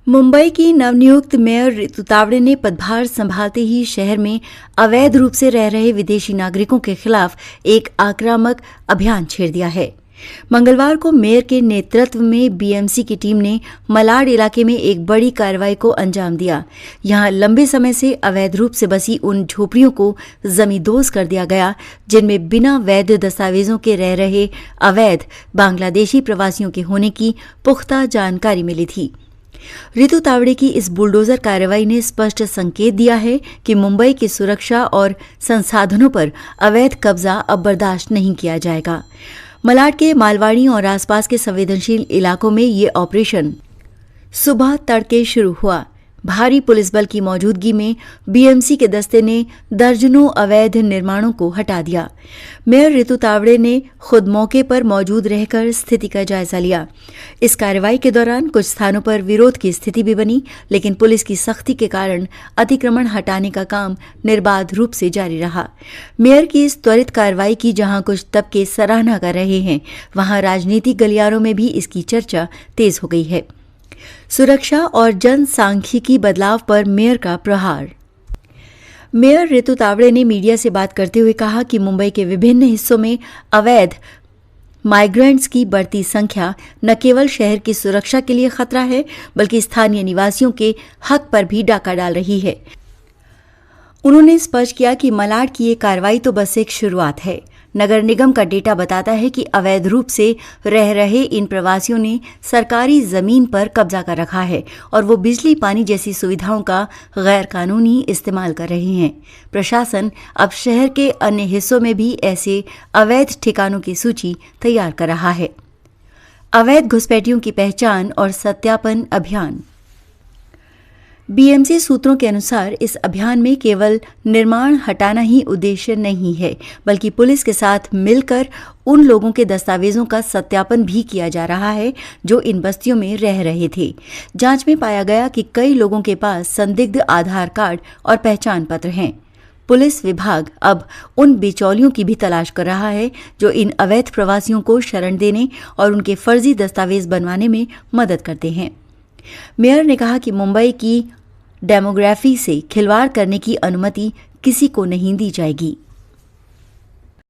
मुंबई की नवनियुक्त मेयर ऋतु तावड़े ने पदभार संभालते ही शहर में अवैध रूप से रह रहे विदेशी नागरिकों के खिलाफ एक आक्रामक अभियान छेड़ दिया है। मंगलवार को मेयर के नेतृत्व में बीएमसी की टीम ने मलाड इलाके में एक बड़ी कार्रवाई को अंजाम दिया। यहां लंबे समय से अवैध रूप से बसी उन झोपड़ियों को जमींदोज कर दिया गया जिनमें बिना वैध दस्तावेजों के रह रहे अवैध बांग्लादेशी प्रवासियों के होने की पुख्ता जानकारी मिली थी। ऋतु तावड़े की इस बुलडोजर कार्रवाई ने स्पष्ट संकेत दिया है कि मुंबई की सुरक्षा और संसाधनों पर अवैध कब्जा अब बर्दाश्त नहीं किया जाएगा। मलाड के मालवाड़ी और आसपास के संवेदनशील इलाकों में ये ऑपरेशन सुबह तड़के शुरू हुआ। भारी पुलिस बल की मौजूदगी में बीएमसी के दस्ते ने दर्जनों अवैध निर्माणों को हटा दिया। मेयर ऋतु तावड़े ने खुद मौके पर मौजूद रहकर स्थिति का जायजा लिया। इस कार्रवाई के दौरान कुछ स्थानों पर विरोध की स्थिति भी बनी, लेकिन पुलिस की सख्ती के कारण अतिक्रमण हटाने का काम निर्बाध रूप से जारी रहा। मेयर की इस त्वरित कार्रवाई की जहां कुछ तबके सराहना कर रहे हैं, वहां राजनीतिक गलियारों में भी इसकी चर्चा तेज हो गई है। सुरक्षा और जनसांख्यिकी बदलाव पर मेयर का प्रहार। मेयर ऋतु तावड़े ने मीडिया से बात करते हुए कहा कि मुंबई के विभिन्न हिस्सों में अवैध माइग्रेंट्स की बढ़ती संख्या न केवल शहर की सुरक्षा के लिए खतरा है, बल्कि स्थानीय निवासियों के हक पर भी डाका डाल रही है। उन्होंने स्पष्ट किया कि मलाड की ये कार्रवाई तो बस एक शुरुआत है। नगर निगम का डेटा बताता है कि अवैध रूप से रह रहे इन प्रवासियों ने सरकारी जमीन पर कब्जा कर रखा है और वो बिजली पानी जैसी सुविधाओं का गैर कानूनी इस्तेमाल कर रहे हैं। प्रशासन अब शहर के अन्य हिस्सों में भी ऐसे अवैध ठिकानों की सूची तैयार कर रहा है। अवैध घुसपैठियों की पहचान और सत्यापन अभियान। बीएमसी सूत्रों के अनुसार इस अभियान में केवल निर्माण हटाना ही उद्देश्य नहीं है, बल्कि पुलिस के साथ मिलकर उन लोगों के दस्तावेजों का सत्यापन भी किया जा रहा है जो इन बस्तियों में रह रहे थे। जांच में पाया गया कि कई लोगों के पास संदिग्ध आधार कार्ड और पहचान पत्र हैं। पुलिस विभाग अब उन बिचौलियों की भी तलाश कर रहा है जो इन अवैध प्रवासियों को शरण देने और उनके फर्जी दस्तावेज बनवाने में मदद करते हैं। मेयर ने कहा कि मुंबई की डेमोग्राफी से खिलवाड़ करने की अनुमति किसी को नहीं दी जाएगी।